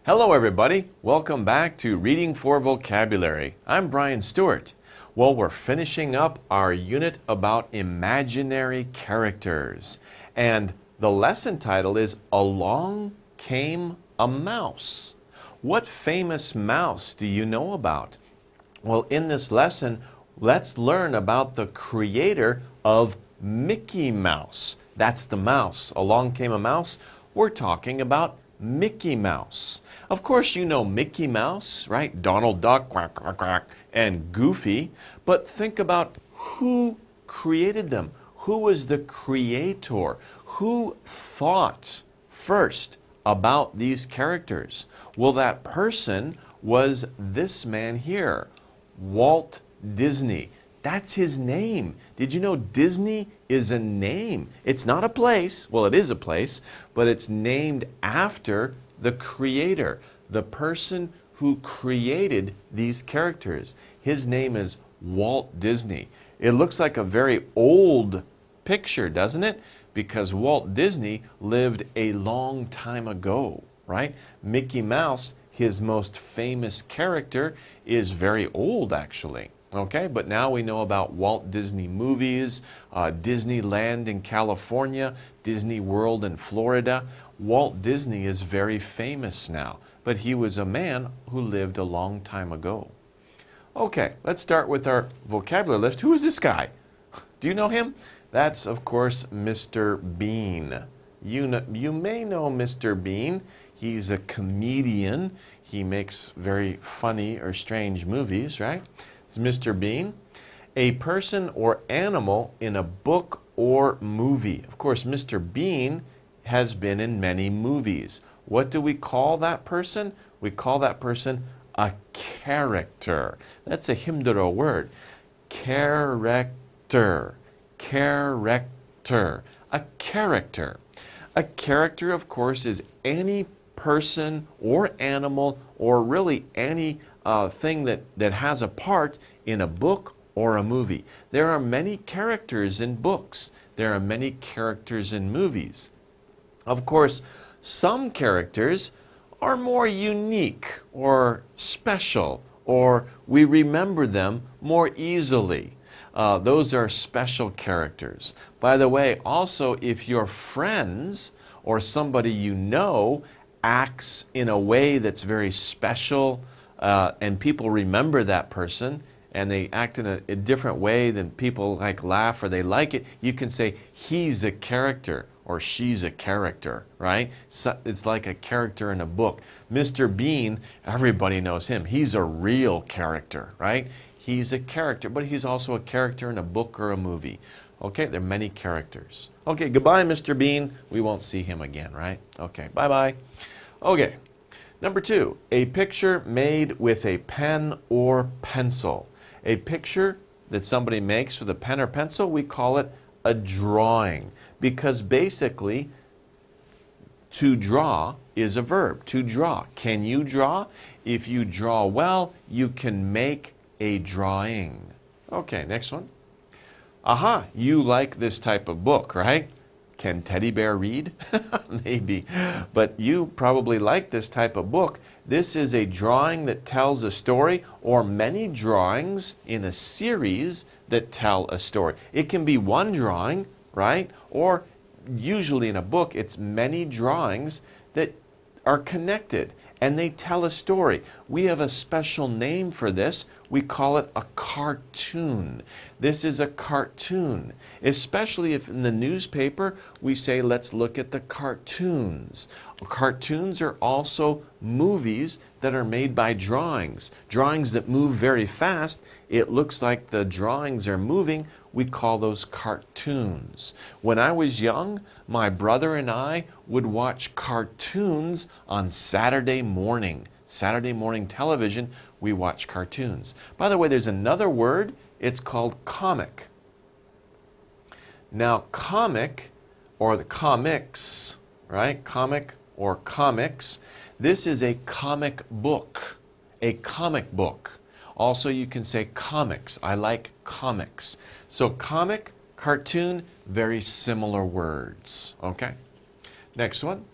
Hello everybody, welcome back to Reading for Vocabulary. I'm Brian Stewart. Well, we're finishing up our unit about imaginary characters. And the lesson title is Along Came a Mouse. What famous mouse do you know about? Well, in this lesson, let's learn about the creator of Mickey Mouse. That's the mouse. Along came a mouse. We're talking about Mickey Mouse. Of course, you know Mickey Mouse, right? Donald Duck, quack, quack, quack, and Goofy. But think about who created them. Who was the creator? Who thought first about these characters? Well, that person was this man here, Walt Disney. That's his name. Did you know Disney is a name? It's not a place. Well, it is a place, but it's named after the creator, the person who created these characters. His name is Walt Disney. It looks like a very old picture, doesn't it? Because Walt Disney lived a long time ago, right? Mickey Mouse, his most famous character, is very old actually. Okay, but now we know about Walt Disney movies, Disneyland in California, Disney World in Florida. Walt Disney is very famous now, but he was a man who lived a long time ago. Okay, let's start with our vocabulary list. Who is this guy? Do you know him? That's, of course, Mr. Bean. You may know Mr. Bean. He's a comedian. He makes very funny or strange movies, right? It's Mr. Bean. A person or animal in a book or movie. Of course, Mr. Bean has been in many movies. What do we call that person? We call that person a character. That's a Himdara word. Character. Character. A character. A character, of course, is any person or animal or really any thing that has a part in a book or a movie. There are many characters in books. There are many characters in movies. Of course, some characters are more unique or special, or we remember them more easily. Those are special characters. By the way, also if your friends or somebody you know acts in a way that's very special, and people remember that person, and they act in a different way than people like laugh or they like it, you can say, he's a character or she's a character, right? So it's like a character in a book. Mr. Bean, everybody knows him. He's a real character, right? He's a character, but he's also a character in a book or a movie. Okay, there are many characters. Okay, goodbye, Mr. Bean. We won't see him again, right? Okay, bye-bye. Okay. Number 2, a picture made with a pen or pencil. A picture that somebody makes with a pen or pencil, we call it a drawing. Because basically, to draw is a verb, to draw. Can you draw? If you draw well, you can make a drawing. Okay, next one. Aha, you like this type of book, right? Can Teddy Bear read? Maybe. But you probably like this type of book. This is a drawing that tells a story, or many drawings in a series that tell a story. It can be one drawing, right? Or usually in a book, it's many drawings that are connected and they tell a story. We have a special name for this. We call it a cartoon. This is a cartoon, especially if in the newspaper we say, let's look at the cartoons. Cartoons are also movies that are made by drawings. Drawings that move very fast. It looks like the drawings are moving. We call those cartoons. When I was young, my brother and I would watch cartoons on Saturday morning. Saturday morning television, we watch cartoons. By the way, there's another word. It's called comic. Now, comic, or the comics, right? Comic or comics. This is a comic book. A comic book. Also, you can say comics. I like comics. So comic, cartoon, very similar words. Okay? Next one.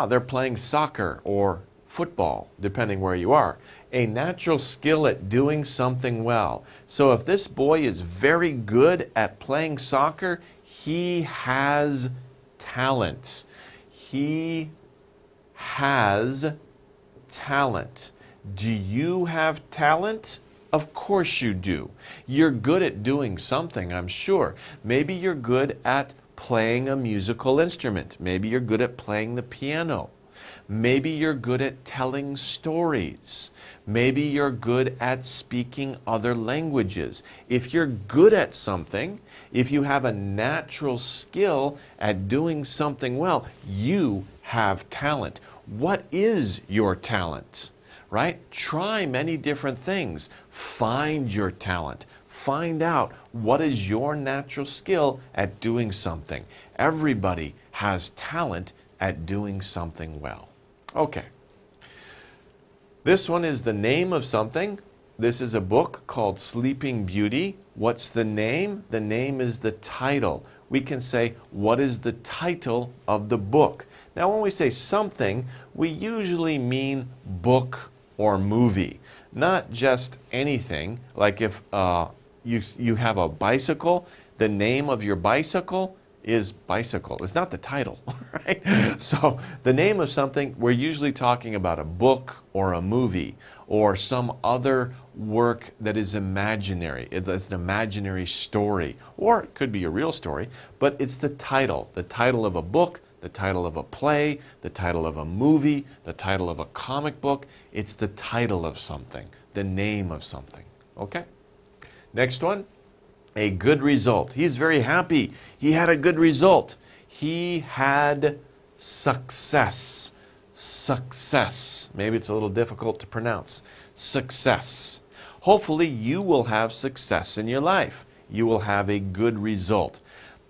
They're playing soccer or football, depending where you are. A natural skill at doing something well. So if this boy is very good at playing soccer, he has talent. He has talent. Do you have talent? Of course you do. You're good at doing something, I'm sure. Maybe you're good at playing a musical instrument. Maybe you're good at playing the piano. Maybe you're good at telling stories. Maybe you're good at speaking other languages. If you're good at something, if you have a natural skill at doing something well, you have talent. What is your talent? Right? Try many different things. Find your talent. Find out what is your natural skill at doing something. Everybody has talent at doing something well. Okay. This one is the name of something. This is a book called Sleeping Beauty. What's the name? The name is the title. We can say, what is the title of the book? Now, when we say something, we usually mean book or movie, not just anything. Like if you have a bicycle, the name of your bicycle is bicycle. It's not the title, right? So the name of something, we're usually talking about a book or a movie or some other work that is imaginary. It's an imaginary story, or it could be a real story, but it's the title of a book, the title of a play, the title of a movie, the title of a comic book. It's the title of something, the name of something. Okay? Next one, a good result. He's very happy. He had a good result. He had success. Success. Maybe it's a little difficult to pronounce. Success. Hopefully you will have success in your life. You will have a good result.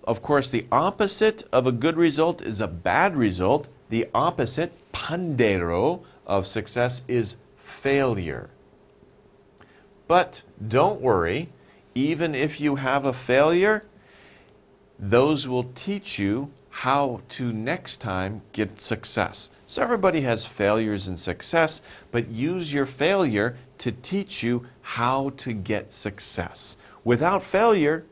Of course, the opposite of a good result is a bad result. The opposite, pandero, of success is failure. But don't worry, even if you have a failure, those will teach you how to next time get success. So everybody has failures and success, but use your failure to teach you how to get success. Without failure,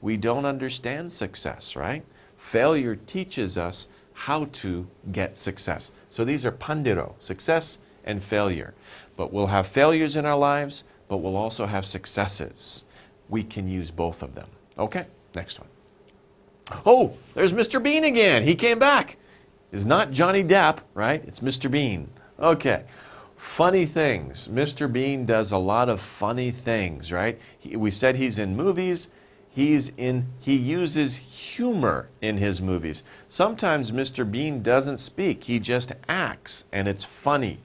we don't understand success, right? Failure teaches us how to get success. So these are pandero, success and failure. But we'll have failures in our lives, but we'll also have successes. We can use both of them. Okay, next one. Oh, there's Mr. Bean again. He came back. It's not Johnny Depp, right? It's Mr. Bean. Okay. Funny things. Mr. Bean does a lot of funny things, right? We said he's in movies. He uses humor in his movies. Sometimes Mr. Bean doesn't speak. He just acts, and it's funny.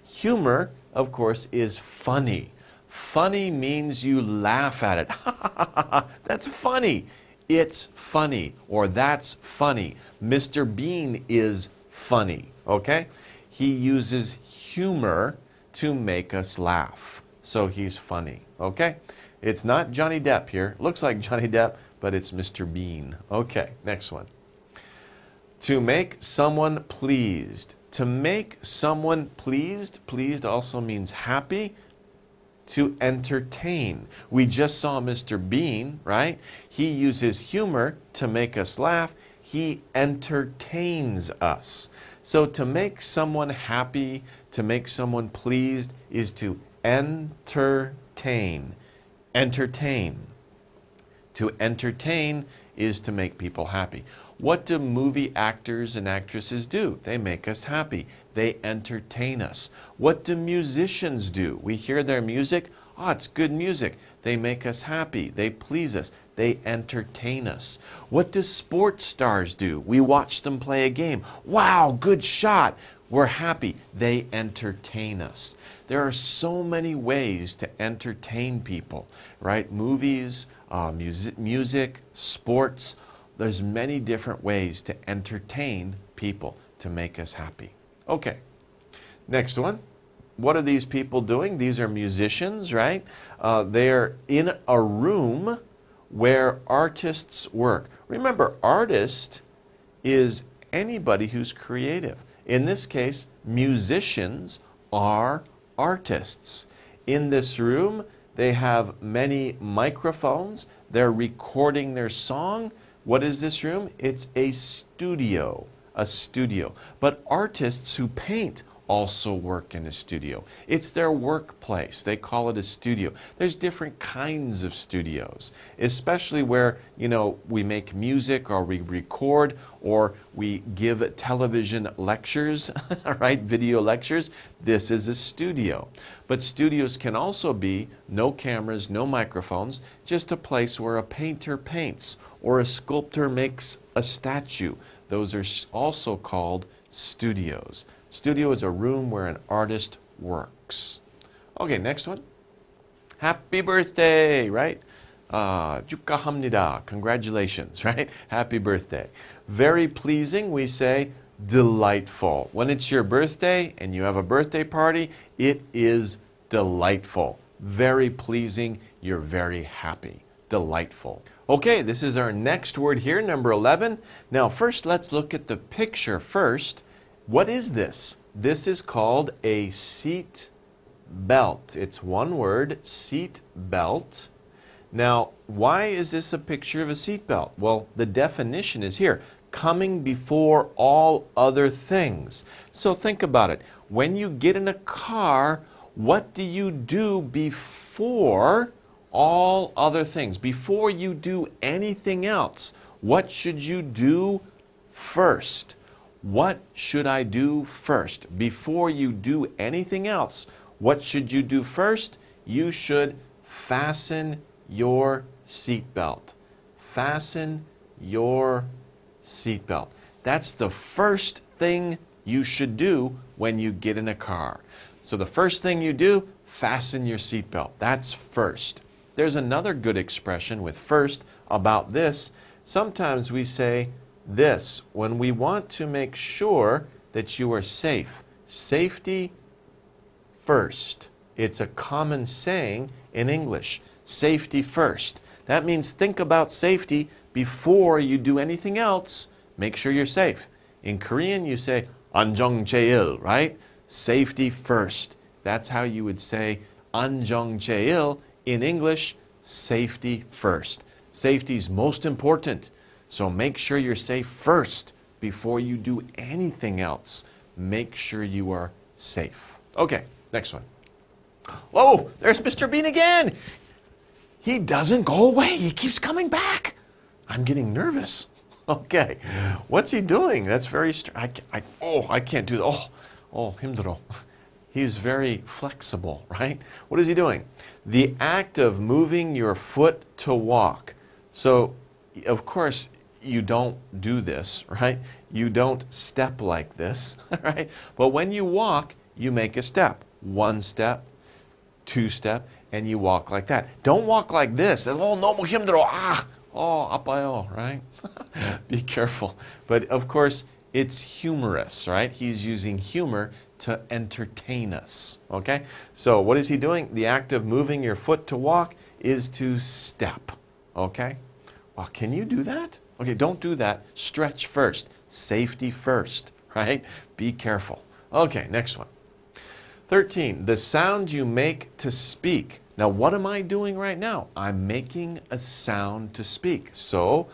Humor, of course, is funny. Funny means you laugh at it. That's funny. It's funny, or that's funny. Mr. Bean is funny, okay? He uses humor to make us laugh. So he's funny, okay? It's not Johnny Depp here. Looks like Johnny Depp, but it's Mr. Bean. Okay, next one. To make someone pleased. To make someone pleased, pleased also means happy. To entertain. We just saw Mr. Bean, right? He uses humor to make us laugh. He entertains us. So to make someone happy, to make someone pleased, is to entertain. Entertain. To entertain is to make people happy. What do movie actors and actresses do? They make us happy. They entertain us. What do musicians do? We hear their music. Oh, it's good music. They make us happy. They please us. They entertain us. What do sports stars do? We watch them play a game. Wow, good shot. We're happy. They entertain us. There are so many ways to entertain people, right? Movies, music, sports. There's many different ways to entertain people to make us happy. Okay, next one. What are these people doing? These are musicians, right? They're in a room where artists work. Remember, artist is anybody who's creative. In this case, musicians are artists. In this room, they have many microphones. They're recording their song. What is this room? It's a studio. A studio. But artists who paint also work in a studio. It's their workplace. They call it a studio. There's different kinds of studios, especially where, we make music or we record or we give television lectures, right? Video lectures. This is a studio. But studios can also be no cameras, no microphones, just a place where a painter paints or a sculptor makes a statue. Those are also called studios. Studio is a room where an artist works. Okay, next one. Happy birthday, right? 축하합니다. Congratulations, right? Happy birthday. Very pleasing, we say delightful. When it's your birthday and you have a birthday party, it is delightful. Very pleasing, you're very happy. Delightful. Okay, this is our next word here, number 11. Now, first, let's look at the picture first. What is this? This is called a seat belt. It's one word, seat belt. Now, why is this a picture of a seat belt? Well, the definition is here, coming before all other things. So think about it. When you get in a car, what do you do before all other things? Before you do anything else, what should you do first? What should I do first? Before you do anything else, what should you do first? You should fasten your seatbelt. Fasten your seatbelt. That's the first thing you should do when you get in a car. So the first thing you do, fasten your seatbelt. That's first. There's another good expression with first about this. Sometimes we say this when we want to make sure that you are safe. Safety first. It's a common saying in English. Safety first. That means think about safety before you do anything else. Make sure you're safe. In Korean, you say 안정 제일, right? Safety first. That's how you would say 안정 제일 in English. Safety first. Safety is most important. So make sure you're safe first before you do anything else. Make sure you are safe. Okay, next one. Oh, there's Mr. Bean again. He doesn't go away. He keeps coming back. I'm getting nervous. Okay, what's he doing? That's very strange. I can't do that. 힘들어. He's very flexible, right? What is he doing? The act of moving your foot to walk. So, of course, you don't do this, right? You don't step like this, right? But when you walk, you make a step. One step, two step, and you walk like that. Don't walk like this. 너무 힘들어. 아파요, right? Be careful. But of course, it's humorous, right? He's using humor to entertain us, okay? So what is he doing? The act of moving your foot to walk is to step, okay? Well, can you do that? Okay, don't do that. Stretch first. Safety first, right? Be careful. Okay, next one. 13, the sound you make to speak. Now, what am I doing right now? I'm making a sound to speak. So,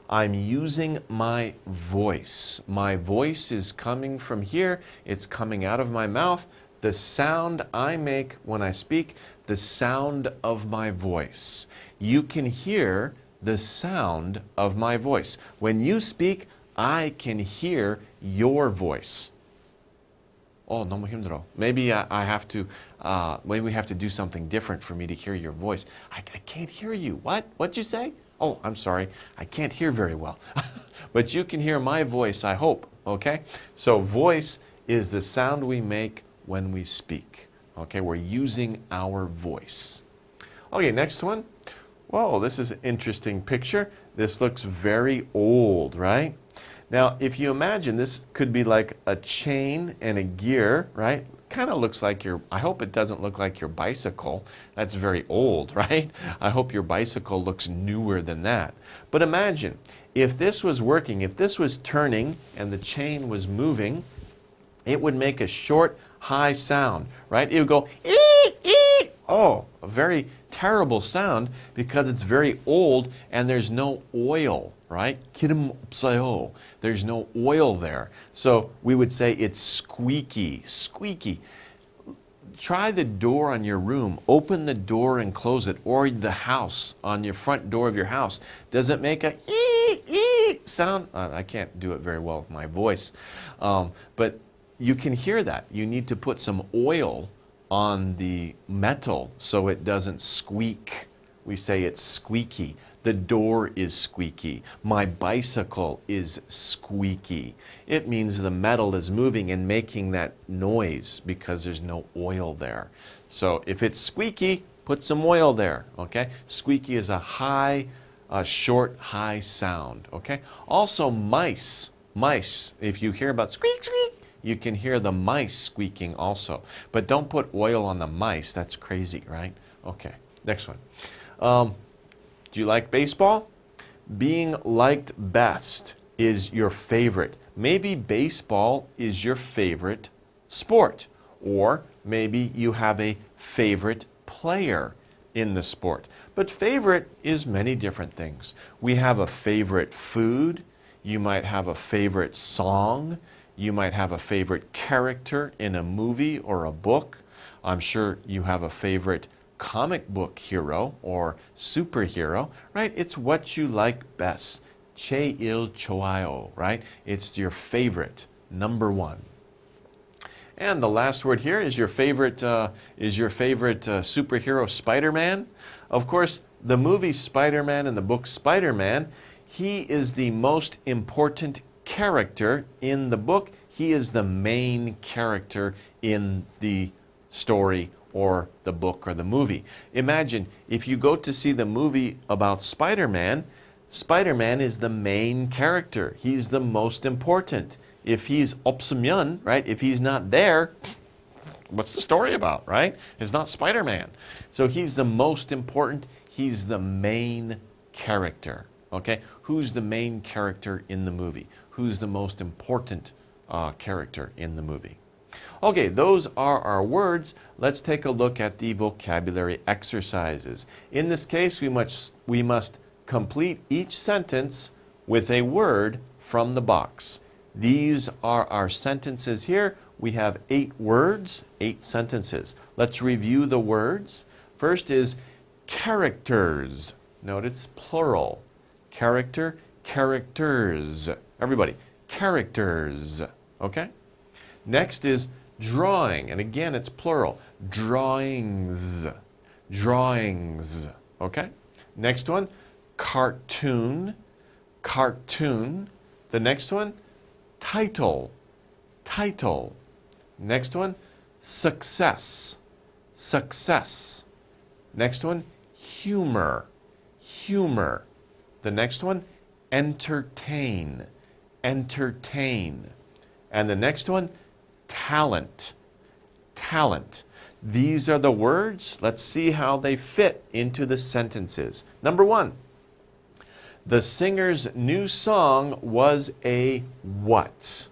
I'm using my voice. My voice is coming from here. It's coming out of my mouth. The sound I make when I speak, the sound of my voice. You can hear the sound of my voice. When you speak, I can hear your voice. 너무 힘들어. Maybe I have to, maybe we have to do something different for me to hear your voice. I can't hear you. What? What'd you say? I'm sorry. I can't hear very well. But you can hear my voice, I hope. Okay? So voice is the sound we make when we speak. Okay? We're using our voice. Okay, next one. Whoa, this is an interesting picture. This looks very old, right? Now, if you imagine, this could be like a chain and a gear, right? Kind of looks like I hope it doesn't look like your bicycle. That's very old, right? I hope your bicycle looks newer than that. But imagine, if this was working, if this was turning and the chain was moving, it would make a short high sound, right? It would go, ee, ee. Oh, a very terrible sound because it's very old and there's no oil, right? 기름 없어요. There's no oil there. So we would say it's squeaky, squeaky. Try the door on your room. Open the door and close it, or the house, on your front door of your house. Does it make a ee, ee sound? I can't do it very well with my voice. But you can hear that. You need to put some oil on the metal so it doesn't squeak. We say it's squeaky. The door is squeaky. My bicycle is squeaky. It means the metal is moving and making that noise because there's no oil there. So if it's squeaky, put some oil there, okay? Squeaky is a short, high sound, okay? Also mice. Mice, if you hear about squeak, squeak, you can hear the mice squeaking also. But don't put oil on the mice. That's crazy, right? Okay, next one. Do you like baseball? Being liked best is your favorite. Maybe baseball is your favorite sport. Or maybe you have a favorite player in the sport. But favorite is many different things. We have a favorite food. You might have a favorite song. You might have a favorite character in a movie or a book. I'm sure you have a favorite comic book hero or superhero, right? It's what you like best. 제일 좋아요, right? It's your favorite, number one. And the last word here is your favorite superhero, Spider-Man. Of course, the movie Spider-Man and the book Spider-Man, he is the most important character in the book. He is the main character in the story or the book or the movie. Imagine if you go to see the movie about Spider-Man, Spider-Man is the main character. He's the most important. If he's 없으면, right? If he's not there, what's the story about, right? It's not Spider-Man. So he's the most important. He's the main character. Okay? Who's the main character in the movie? Who's the most important character in the movie? Okay, those are our words. Let's take a look at the vocabulary exercises. In this case, we must complete each sentence with a word from the box. These are our sentences here. We have 8 words, 8 sentences. Let's review the words. First is characters. Note it's plural. Character, characters. Everybody, characters. Okay? Next is drawing, and again it's plural. Drawings. Drawings. Okay? Next one, cartoon. Cartoon. The next one, title. Title. Next one, success. Success. Next one, humor. Humor. The next one, entertain. Entertain. And the next one, talent. Talent. These are the words. Let's see how they fit into the sentences. Number 1. The singer's new song was a what?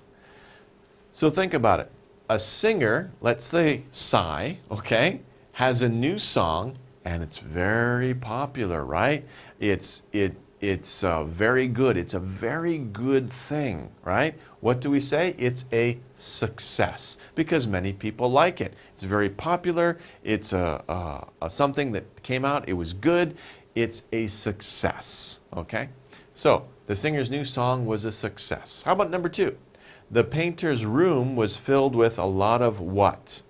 So think about it. A singer, let's say Psy, okay, has a new song and it's very popular, right? It's very good. It's a very good thing, right? What do we say? It's a success because many people like it. It's very popular. It's something that came out. It was good. It's a success, okay? So the singer's new song was a success. How about number 2? The painter's room was filled with a lot of what?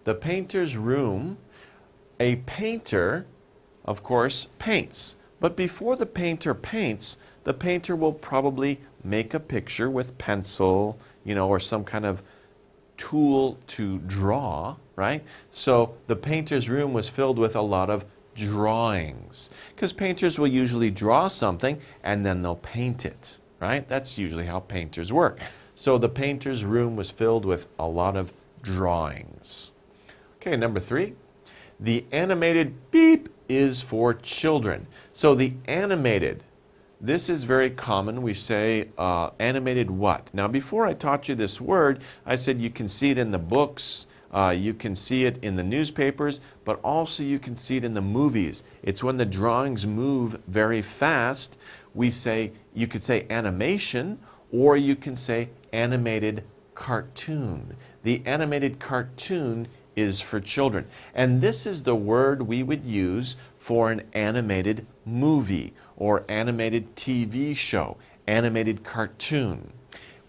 The painter's room, a painter, of course, paints. But before the painter paints, the painter will probably make a picture with pencil, or some kind of tool to draw, right? So the painter's room was filled with a lot of drawings. Because painters will usually draw something and then they'll paint it, right? That's usually how painters work. So the painter's room was filled with a lot of drawings. Okay, number 3. The animated beep is for children. So the animated, this is very common. We say animated what? Now before I taught you this word, I said you can see it in the books. You can see it in the newspapers, but also you can see it in the movies. It's when the drawings move very fast. You could say animation, or you can say animated cartoon. The animated cartoon is for children. And this is the word we would use for an animated movie or animated TV show, animated cartoon.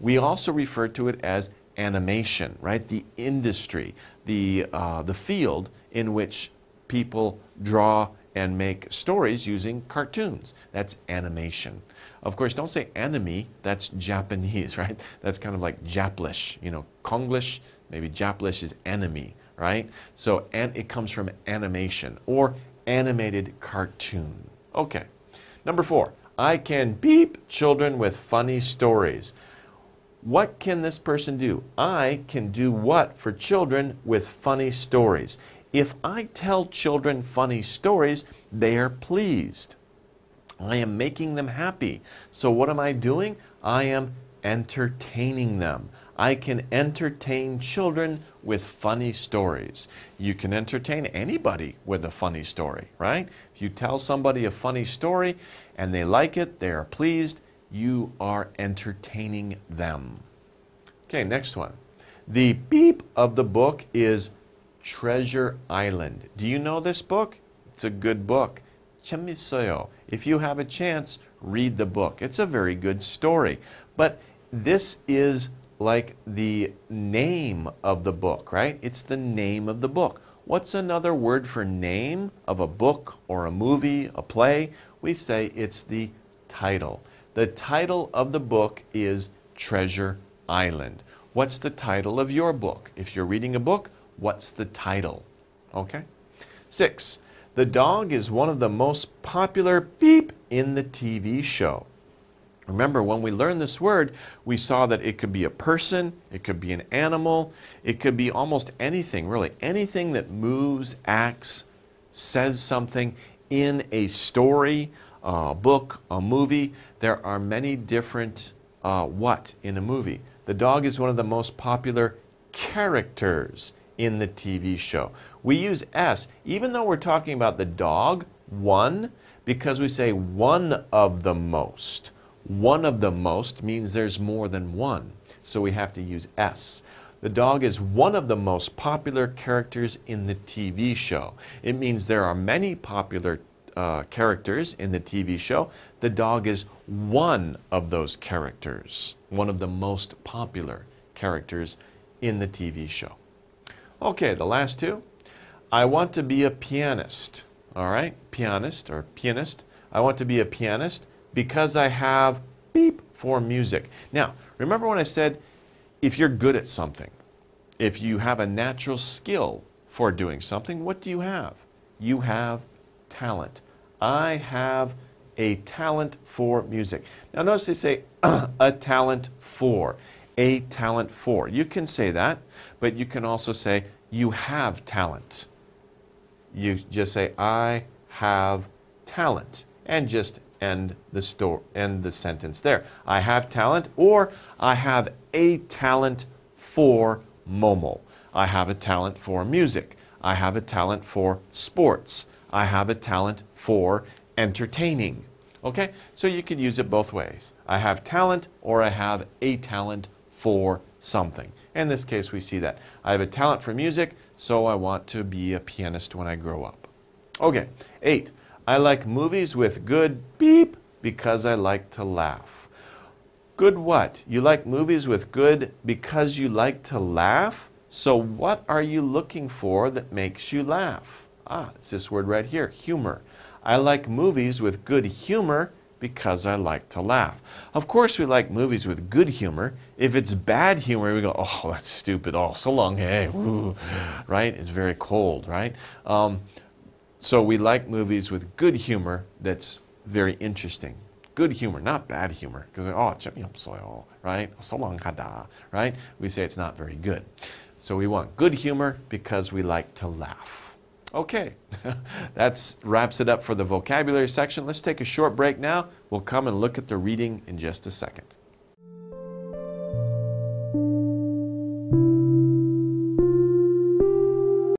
We also refer to it as animation, right? The industry, the field in which people draw and make stories using cartoons. That's animation. Of course, don't say enemy, that's Japanese, right? That's kind of like Japlish, Konglish, maybe Japlish is enemy, right? So, and it comes from animation or animated cartoon. Okay. Number 4, I can beep children with funny stories. What can this person do? I can do what for children with funny stories? If I tell children funny stories, they are pleased. I am making them happy. So what am I doing? I am entertaining them. I can entertain children with funny stories. You can entertain anybody with a funny story, right? If you tell somebody a funny story and they like it, they are pleased, you are entertaining them. Okay, next one. The beep of the book is Treasure Island. Do you know this book? It's a good book. 재밌어요. If you have a chance, read the book. It's a very good story. But this is like the name of the book, right? It's the name of the book. What's another word for name of a book or a movie, a play? We say it's the title. The title of the book is Treasure Island. What's the title of your book? If you're reading a book, what's the title? Okay? 6. The dog is one of the most popular beep in the TV show. Remember, when we learned this word, we saw that it could be a person, it could be an animal, it could be almost anything, really. Anything that moves, acts, says something in a story, a book, a movie. There are many different what in a movie. The dog is one of the most popular characters in the TV show. We use S, even though we're talking about the dog, one, because we say one of the most. One of the most means there's more than one, so we have to use S. The dog is one of the most popular characters in the TV show. It means there are many popular characters in the TV show. The dog is one of those characters, one of the most popular characters in the TV show. Okay, the last two. I want to be a pianist. All right, pianist or pianist. I want to be a pianist because I have beep for music. Now, remember when I said if you're good at something, if you have a natural skill for doing something, what do you have? You have talent. I have a talent for music. Now notice they say a talent for. A talent for. You can say that, but you can also say you have talent. You just say I have talent and just end the sentence there. I have talent, or I have a talent for Momo. I have a talent for music. I have a talent for sports. I have a talent for entertaining. Okay? So you could use it both ways. I have talent, or I have a talent for something. In this case, we see that. I have a talent for music, so I want to be a pianist when I grow up. Okay, 8. I like movies with good beep because I like to laugh. Good what? You like movies with good because you like to laugh? So what are you looking for that makes you laugh? It's this word right here, humor. I like movies with good humor because I like to laugh. Of course we like movies with good humor. If it's bad humor, we go, oh, that's stupid. Oh, so long, hey, woo. Right? It's very cold, right? So we like movies with good humor that's very interesting. Good humor, not bad humor. Because, right? So long, right? We say it's not very good. So we want good humor because we like to laugh. Okay, that wraps it up for the vocabulary section. Let's take a short break now. We'll come and look at the reading in just a second.